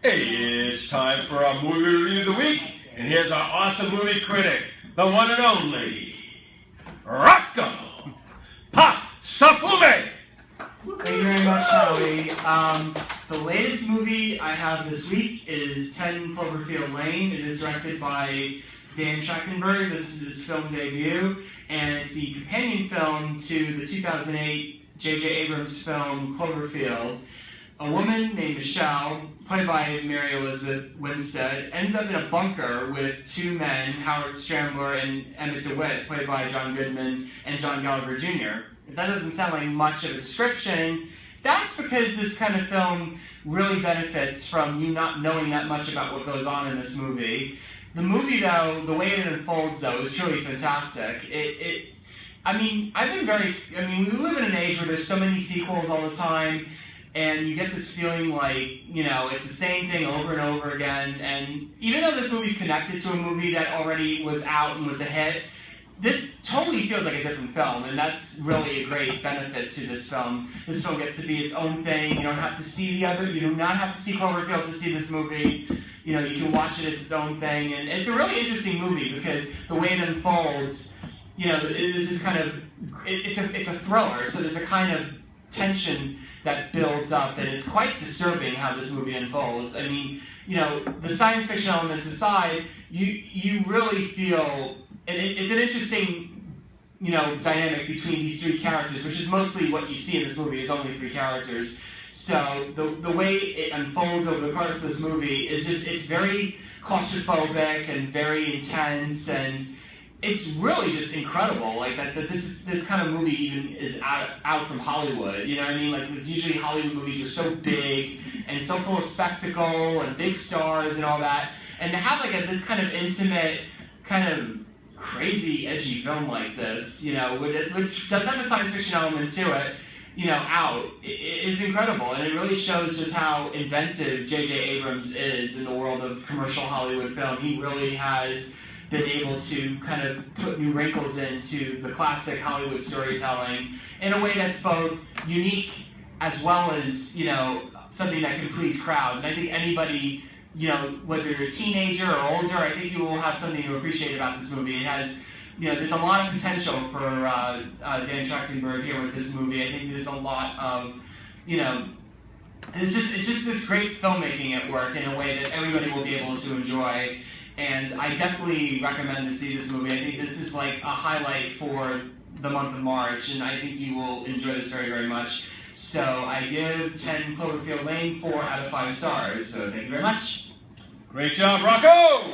Hey, it's time for our movie review of the week, and here's our awesome movie critic, the one and only, Rocco Safume. Thank you very much, Howie. The latest movie I have this week is 10 Cloverfield Lane. It is directed by Dan Trachtenberg. This is his film debut, and it's the companion film to the 2008 J.J. Abrams film Cloverfield. A woman named Michelle, played by Mary Elizabeth Winstead, ends up in a bunker with two men, Howard Strambler and Emmett DeWitt, played by John Goodman and John Gallagher Jr. If that doesn't sound like much of a description, that's because this kind of film really benefits from you not knowing that much about what goes on in this movie. The movie, though, the way it unfolds, though, is truly fantastic. We live in an age where there's so many sequels all the time, and you get this feeling like, it's the same thing over and over again. And even though this movie's connected to a movie that already was out and was a hit, this totally feels like a different film, and that's really a great benefit to this film. This film gets to be its own thing. You don't have to see you do not have to see Cloverfield to see this movie. You can watch it as its own thing, and it's a really interesting movie because the way it unfolds, it's a thriller, so there's a kind of tension that builds up, and it's quite disturbing how this movie unfolds. The science fiction elements aside, you really feel, and it's an interesting, dynamic between these three characters, which is mostly what you see in this movie is only three characters. So the way it unfolds over the course of this movie is it's very claustrophobic and very intense, and it's really just incredible. Like that this kind of movie even is out from Hollywood. You know what I mean? Like, because usually Hollywood movies are so big and so full of spectacle and big stars and all that, and to have this kind of intimate, kind of crazy, edgy film like this, which does have a science fiction element to it, is incredible, and it really shows just how inventive J.J. Abrams is in the world of commercial Hollywood film. He really has been able to kind of put new wrinkles into the classic Hollywood storytelling in a way that's both unique as well as, something that can please crowds. And I think anybody, whether you're a teenager or older, I think you will have something to appreciate about this movie. It has, there's a lot of potential for Dan Trachtenberg here with this movie. I think there's a lot of, it's just this great filmmaking at work in a way that everybody will be able to enjoy. And I definitely recommend to see this movie. I think this is like a highlight for the month of March, and I think you will enjoy this very, very much. So I give 10 Cloverfield Lane 4 out of 5 stars. So thank you very much. Great job, Rocco!